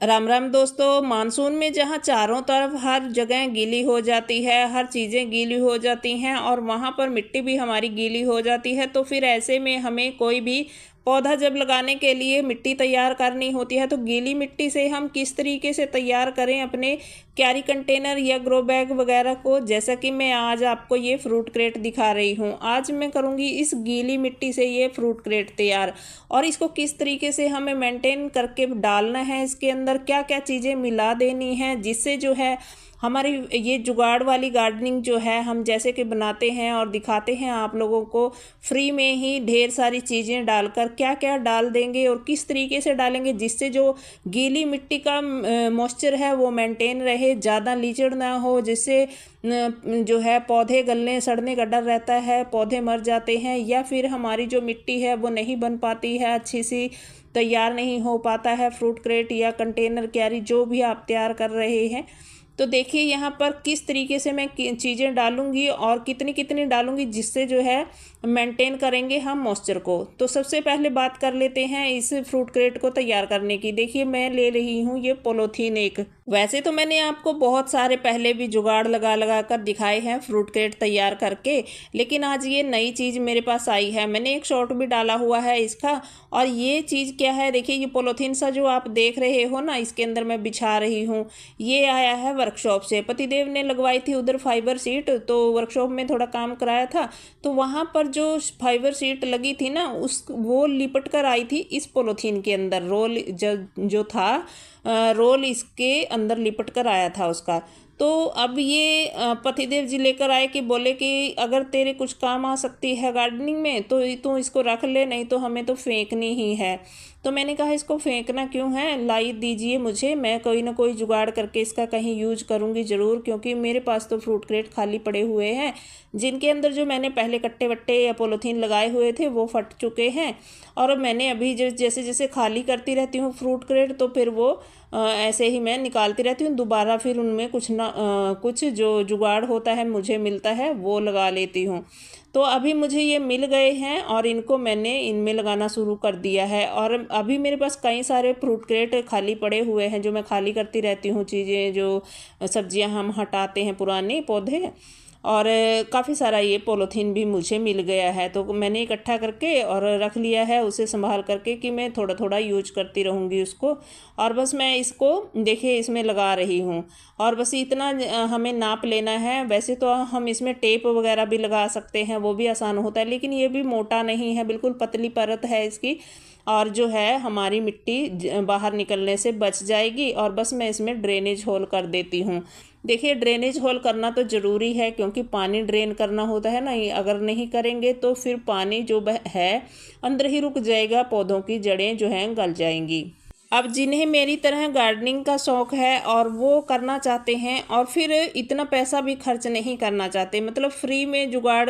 राम राम दोस्तों। मानसून में जहाँ चारों तरफ हर जगह गीली हो जाती है, हर चीज़ें गीली हो जाती हैं और वहाँ पर मिट्टी भी हमारी गीली हो जाती है, तो फिर ऐसे में हमें कोई भी पौधा जब लगाने के लिए मिट्टी तैयार करनी होती है तो गीली मिट्टी से हम किस तरीके से तैयार करें अपने कैरी कंटेनर या ग्रो बैग वगैरह को। जैसा कि मैं आज आपको ये फ्रूट क्रेट दिखा रही हूँ। आज मैं करूँगी इस गीली मिट्टी से ये फ्रूट क्रेट तैयार, और इसको किस तरीके से हमें मेंटेन करके डालना है, इसके अंदर क्या क्या चीज़ें मिला देनी है, जिससे जो है हमारी ये जुगाड़ वाली गार्डनिंग जो है हम जैसे कि बनाते हैं और दिखाते हैं आप लोगों को फ्री में ही ढेर सारी चीज़ें डालकर, क्या क्या डाल देंगे और किस तरीके से डालेंगे जिससे जो गीली मिट्टी का मॉइस्चर है वो मेंटेन रहे, ज़्यादा लीचड़ ना हो, जिससे जो है पौधे गलने सड़ने का डर रहता है, पौधे मर जाते हैं, या फिर हमारी जो मिट्टी है वो नहीं बन पाती है, अच्छी सी तैयार नहीं हो पाता है फ्रूट क्रेट या कंटेनर क्यारी जो भी आप तैयार कर रहे हैं। तो देखिए यहाँ पर किस तरीके से मैं चीज़ें डालूंगी और कितनी कितनी डालूंगी जिससे जो है मेंटेन करेंगे हम मॉइस्चर को। तो सबसे पहले बात कर लेते हैं इस फ्रूट क्रेट को तैयार करने की। देखिए मैं ले रही हूँ ये पॉलीथीन एक। वैसे तो मैंने आपको बहुत सारे पहले भी जुगाड़ लगा लगा कर दिखाए हैं फ्रूट क्रेट तैयार करके, लेकिन आज ये नई चीज़ मेरे पास आई है। मैंने एक शॉर्ट भी डाला हुआ है इसका। और ये चीज़ क्या है, देखिए ये पॉलीथीन सा जो आप देख रहे हो ना, इसके अंदर मैं बिछा रही हूँ, ये आया है वर्कशॉप से। पतिदेव ने लगवाई थी उधर फाइबर सीट, तो वर्कशॉप में थोड़ा काम कराया था, तो वहाँ पर जो फाइबर सीट लगी थी ना उस वो लिपट कर आई थी इस पॉलीथीन के अंदर। रोल जो था रोल इसके अंदर लिपट कर आया था उसका। तो अब ये पतिदेव जी लेकर आए कि बोले कि अगर तेरे कुछ काम आ सकती है गार्डनिंग में तो तू इसको रख ले, नहीं तो हमें तो फेंकनी ही है। तो मैंने कहा इसको फेंकना क्यों है, लाई दीजिए मुझे, मैं कोई ना कोई जुगाड़ करके इसका कहीं यूज करूँगी ज़रूर, क्योंकि मेरे पास तो फ्रूट क्रेट खाली पड़े हुए हैं जिनके अंदर जो मैंने पहले कट्टे वट्टे या पॉलीथीन लगाए हुए थे वो फट चुके हैं। और मैंने अभी जैसे जैसे खाली करती रहती हूँ फ्रूट क्रेट तो फिर वो ऐसे ही मैं निकालती रहती हूँ दोबारा, फिर उनमें कुछ ना कुछ जो जुगाड़ होता है मुझे मिलता है वो लगा लेती हूँ। तो अभी मुझे ये मिल गए हैं और इनको मैंने इनमें लगाना शुरू कर दिया है। और अभी मेरे पास कई सारे फ्रूट क्रेट खाली पड़े हुए हैं जो मैं खाली करती रहती हूँ, चीज़ें जो सब्जियां हम हटाते हैं पुराने पौधे। और काफ़ी सारा ये पॉलीथीन भी मुझे मिल गया है, तो मैंने इकट्ठा करके और रख लिया है उसे संभाल करके कि मैं थोड़ा थोड़ा यूज करती रहूँगी उसको। और बस मैं इसको देखिए इसमें लगा रही हूँ। और बस इतना हमें नाप लेना है। वैसे तो हम इसमें टेप वगैरह भी लगा सकते हैं, वो भी आसान होता है, लेकिन ये भी मोटा नहीं है, बिल्कुल पतली परत है इसकी। और जो है हमारी मिट्टी बाहर निकलने से बच जाएगी। और बस मैं इसमें ड्रेनेज होल कर देती हूँ। देखिए ड्रेनेज होल करना तो ज़रूरी है, क्योंकि पानी ड्रेन करना होता है ना, अगर नहीं करेंगे तो फिर पानी जो है अंदर ही रुक जाएगा, पौधों की जड़ें जो हैं गल जाएंगी। अब जिन्हें मेरी तरह गार्डनिंग का शौक़ है और वो करना चाहते हैं और फिर इतना पैसा भी खर्च नहीं करना चाहते, मतलब फ्री में जुगाड़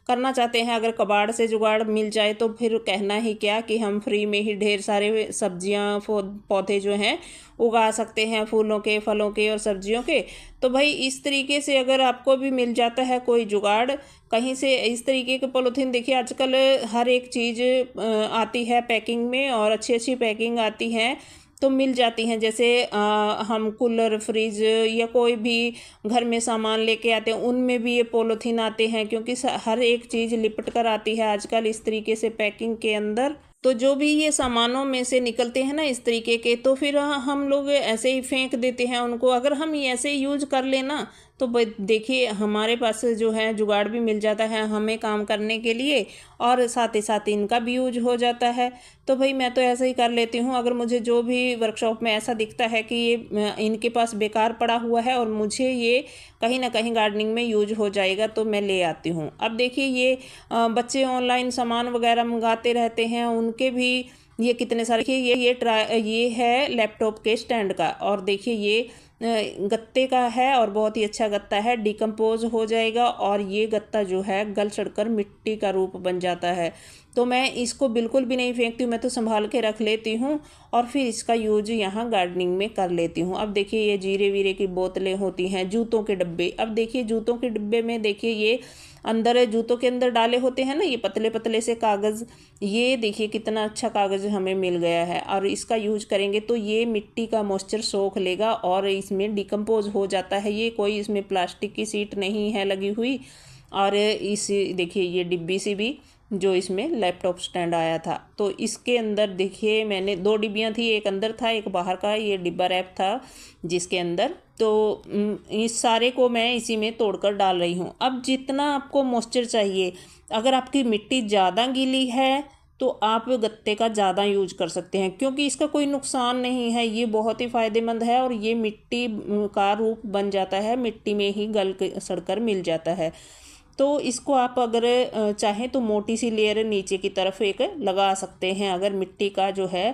करना चाहते हैं, अगर कबाड़ से जुगाड़ मिल जाए तो फिर कहना ही क्या कि हम फ्री में ही ढेर सारे सब्जियां पौधे जो हैं उगा सकते हैं, फूलों के, फलों के और सब्जियों के। तो भाई इस तरीके से अगर आपको भी मिल जाता है कोई जुगाड़ कहीं से, इस तरीके के पॉलीथीन, देखिए आजकल हर एक चीज़ आती है पैकिंग में और अच्छी अच्छी पैकिंग आती है तो मिल जाती हैं। जैसे हम कूलर, फ्रिज या कोई भी घर में सामान लेके आते हैं उनमें भी ये पॉलीथीन आते हैं, क्योंकि हर एक चीज़ लिपट कर आती है आजकल इस तरीके से पैकिंग के अंदर। तो जो भी ये सामानों में से निकलते हैं ना इस तरीके के, तो फिर हम लोग ऐसे ही फेंक देते हैं उनको। अगर हम ये ऐसे यूज कर लेना तो देखिए हमारे पास जो है जुगाड़ भी मिल जाता है हमें काम करने के लिए, और साथ ही साथ इनका भी यूज हो जाता है। तो भाई मैं तो ऐसे ही कर लेती हूँ। अगर मुझे जो भी वर्कशॉप में ऐसा दिखता है कि ये इनके पास बेकार पड़ा हुआ है और मुझे ये कहीं ना कहीं गार्डनिंग में यूज हो जाएगा तो मैं ले आती हूँ। अब देखिए ये बच्चे ऑनलाइन सामान वगैरह मंगाते रहते हैं, उनके भी ये कितने सारे, देखिए ये है लैपटॉप के स्टैंड का, और देखिए ये गत्ते का है और बहुत ही अच्छा गत्ता है, डिकम्पोज हो जाएगा और ये गत्ता जो है गल सड़कर मिट्टी का रूप बन जाता है। तो मैं इसको बिल्कुल भी नहीं फेंकती हूँ, मैं तो संभाल के रख लेती हूँ और फिर इसका यूज यहाँ गार्डनिंग में कर लेती हूँ। अब देखिए ये जीरे वीरे की बोतलें होती हैं, जूतों के डब्बे। अब देखिए जूतों के डिब्बे में देखिए ये अंदर जूतों के अंदर डाले होते हैं ना ये पतले पतले से कागज़, ये देखिए कितना अच्छा कागज़ हमें मिल गया है। और इसका यूज करेंगे तो ये मिट्टी का मॉइस्चर सोख लेगा और इसमें डिकम्पोज हो जाता है। ये कोई इसमें प्लास्टिक की सीट नहीं है लगी हुई। और इस देखिए ये डिब्बी सी भी जो इसमें लैपटॉप स्टैंड आया था, तो इसके अंदर देखिए मैंने 2 डिब्बियाँ थी, एक अंदर था एक बाहर का, ये डिब्बा रैप था जिसके अंदर। तो इस सारे को मैं इसी में तोड़कर डाल रही हूँ। अब जितना आपको मॉइस्चर चाहिए, अगर आपकी मिट्टी ज़्यादा गीली है तो आप गत्ते का ज़्यादा यूज कर सकते हैं, क्योंकि इसका कोई नुकसान नहीं है, ये बहुत ही फ़ायदेमंद है और ये मिट्टी का रूप बन जाता है, मिट्टी में ही गल सड़कर मिल जाता है। तो इसको आप अगर चाहें तो मोटी सी लेयर नीचे की तरफ एक लगा सकते हैं, अगर मिट्टी का जो है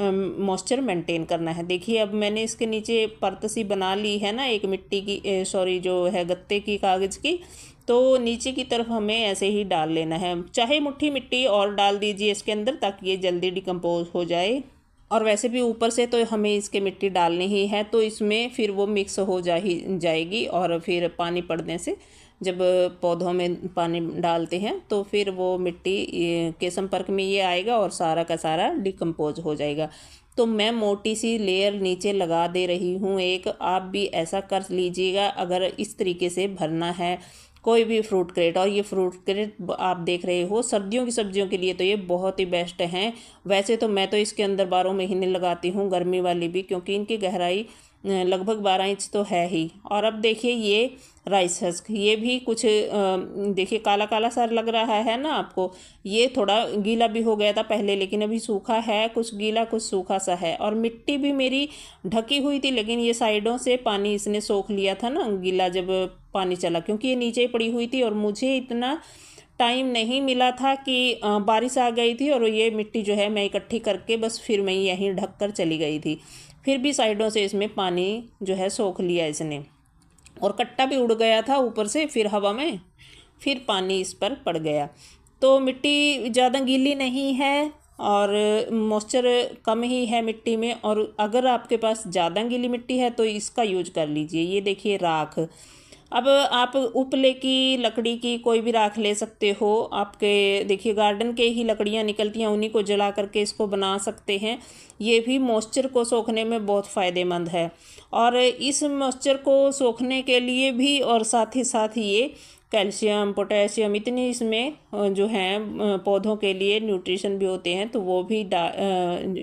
मॉइस्चर मेंटेन करना है। देखिए अब मैंने इसके नीचे परत सी बना ली है ना एक मिट्टी की, सॉरी जो है गत्ते की कागज़ की। तो नीचे की तरफ हमें ऐसे ही डाल लेना है, चाहे मुट्ठी मिट्टी और डाल दीजिए इसके अंदर ताकि ये जल्दी डिकम्पोज हो जाए। और वैसे भी ऊपर से तो हमें इसके मिट्टी डालनी ही है, तो इसमें फिर वो मिक्स हो जाएगी और फिर पानी पड़ने से जब पौधों में पानी डालते हैं तो फिर वो मिट्टी के संपर्क में ये आएगा और सारा का सारा डिकम्पोज हो जाएगा। तो मैं मोटी सी लेयर नीचे लगा दे रही हूँ एक, आप भी ऐसा कर लीजिएगा अगर इस तरीके से भरना है कोई भी फ्रूट क्रेट। और ये फ्रूट क्रेट आप देख रहे हो सर्दियों की सब्जियों के लिए तो ये बहुत ही बेस्ट हैं। वैसे तो मैं तो इसके अंदर 12 महीने लगाती हूँ, गर्मी वाली भी, क्योंकि इनकी गहराई लगभग 12 इंच तो है ही। और अब देखिए ये राइस हस्क, ये भी कुछ देखिए काला काला सा लग रहा है ना आपको, ये थोड़ा गीला भी हो गया था पहले लेकिन अभी सूखा है, कुछ गीला कुछ सूखा सा है। और मिट्टी भी मेरी ढकी हुई थी लेकिन ये साइडों से पानी इसने सोख लिया था ना गीला जब पानी चला, क्योंकि ये नीचे ही पड़ी हुई थी और मुझे इतना टाइम नहीं मिला था कि बारिश आ गई थी और ये मिट्टी जो है मैं इकट्ठी करके बस फिर मैं यहीं ढक कर चली गई थी। फिर भी साइडों से इसमें पानी जो है सोख लिया इसने, और कट्टा भी उड़ गया था ऊपर से फिर हवा में, फिर पानी इस पर पड़ गया। तो मिट्टी ज़्यादा गीली नहीं है और मॉइस्चर कम ही है मिट्टी में। और अगर आपके पास ज़्यादा गीली मिट्टी है तो इसका यूज कर लीजिए। ये देखिए राख, अब आप उपले की लकड़ी की कोई भी राख ले सकते हो, आपके देखिए गार्डन के ही लकड़ियाँ निकलती हैं उन्हीं को जला करके इसको बना सकते हैं। ये भी मॉइस्चर को सोखने में बहुत फ़ायदेमंद है। और इस मॉइस्चर को सोखने के लिए भी और साथ ही साथ ये कैल्शियम पोटेशियम इतनी इसमें जो हैं पौधों के लिए न्यूट्रिशन भी होते हैं, तो वो भी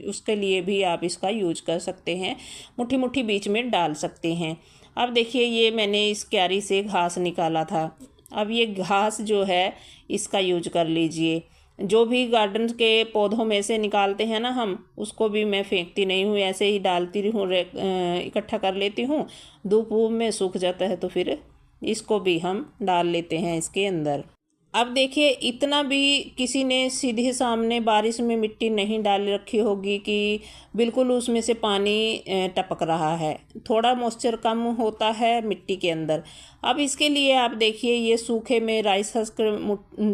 उसके लिए भी आप इसका यूज कर सकते हैं, मुट्ठी मुट्ठी बीच में डाल सकते हैं। अब देखिए ये मैंने इस क्यारी से घास निकाला था, अब ये घास जो है इसका यूज कर लीजिए। जो भी गार्डन के पौधों में से निकालते हैं ना हम, उसको भी मैं फेंकती नहीं हूँ, ऐसे ही डालती हूँ, इकट्ठा कर लेती हूँ, धूप वूप में सूख जाता है तो फिर इसको भी हम डाल लेते हैं इसके अंदर। अब देखिए इतना भी किसी ने सीधे सामने बारिश में मिट्टी नहीं डाल रखी होगी कि बिल्कुल उसमें से पानी टपक रहा है, थोड़ा मॉइस्चर कम होता है मिट्टी के अंदर। अब इसके लिए आप देखिए ये सूखे में राइस हस्क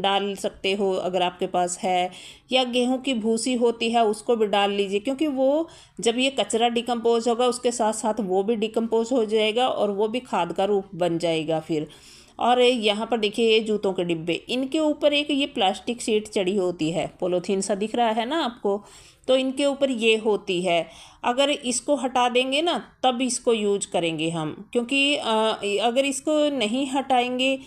डाल सकते हो अगर आपके पास है, या गेहूं की भूसी होती है उसको भी डाल लीजिए, क्योंकि वो जब ये कचरा डिकम्पोज होगा उसके साथ साथ वो भी डिकम्पोज हो जाएगा और वो भी खाद का रूप बन जाएगा फिर। और यहाँ पर देखिए ये जूतों के डिब्बे, इनके ऊपर एक ये प्लास्टिक शीट चढ़ी होती है, पॉलीथीन सा दिख रहा है ना आपको, तो इनके ऊपर ये होती है। अगर इसको हटा देंगे ना तब इसको यूज करेंगे हम, क्योंकि अगर इसको नहीं हटाएंगे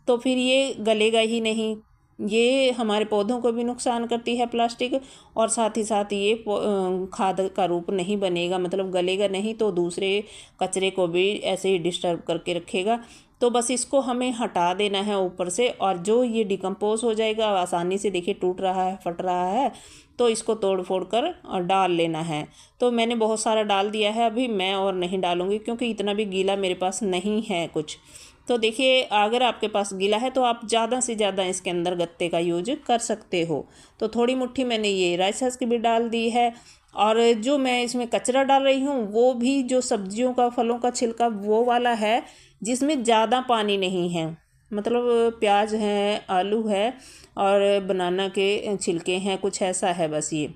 तो फिर ये गलेगा ही नहीं, ये हमारे पौधों को भी नुकसान करती है प्लास्टिक, और साथ ही साथ ये खाद का रूप नहीं बनेगा, मतलब गलेगा नहीं तो दूसरे कचरे को भी ऐसे ही डिस्टर्ब करके रखेगा। तो बस इसको हमें हटा देना है ऊपर से, और जो ये डिकम्पोज हो जाएगा आसानी से, देखिए टूट रहा है फट रहा है, तो इसको तोड़ फोड़ कर डाल लेना है। तो मैंने बहुत सारा डाल दिया है, अभी मैं और नहीं डालूँगी क्योंकि इतना भी गीला मेरे पास नहीं है कुछ। तो देखिए अगर आपके पास गीला है तो आप ज़्यादा से ज़्यादा इसके अंदर गत्ते का यूज कर सकते हो। तो थोड़ी मुट्ठी मैंने ये राइस हस्क भी डाल दी है, और जो मैं इसमें कचरा डाल रही हूँ वो भी जो सब्जियों का फलों का छिलका वो वाला है जिसमें ज़्यादा पानी नहीं है। मतलब प्याज है, आलू है और बनाना के छिलके हैं, कुछ ऐसा है बस। ये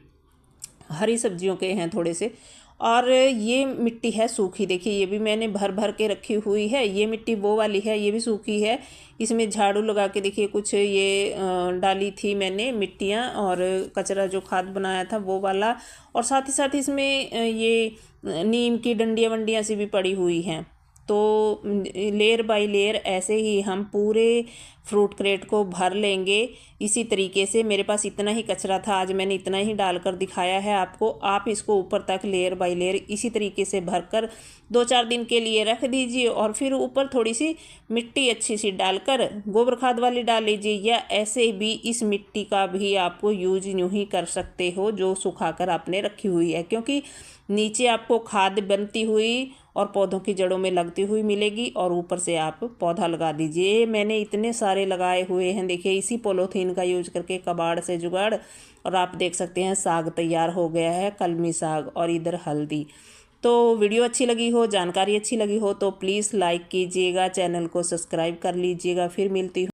हरी सब्जियों के हैं थोड़े से। और ये मिट्टी है सूखी, देखिए ये भी मैंने भर भर के रखी हुई है। ये मिट्टी वो वाली है, ये भी सूखी है। इसमें झाड़ू लगा के देखिए कुछ ये डाली थी मैंने मिट्टियाँ, और कचरा जो खाद बनाया था वो वाला। और साथ ही साथ इसमें ये नीम की डंडियाँ वंडियाँ सी भी पड़ी हुई हैं। तो लेयर बाय लेयर ऐसे ही हम पूरे फ्रूट क्रेट को भर लेंगे। इसी तरीके से मेरे पास इतना ही कचरा था, आज मैंने इतना ही डालकर दिखाया है आपको। आप इसको ऊपर तक लेयर बाय लेयर इसी तरीके से भरकर 2-4 दिन के लिए रख दीजिए, और फिर ऊपर थोड़ी सी मिट्टी अच्छी सी डालकर गोबर खाद वाली डाल लीजिए, या ऐसे भी इस मिट्टी का भी आपको यूज यूँ ही कर सकते हो जो सुखाकर आपने रखी हुई है, क्योंकि नीचे आपको खाद बनती हुई और पौधों की जड़ों में लगती हुई मिलेगी, और ऊपर से आप पौधा लगा दीजिए। मैंने इतने सारे लगाए हुए हैं, देखिए इसी पॉलीथीन का यूज करके कबाड़ से जुगाड़। और आप देख सकते हैं साग तैयार हो गया है, कलमी साग, और इधर हल्दी। तो वीडियो अच्छी लगी हो, जानकारी अच्छी लगी हो तो प्लीज़ लाइक कीजिएगा, चैनल को सब्सक्राइब कर लीजिएगा। फिर मिलती हूँ।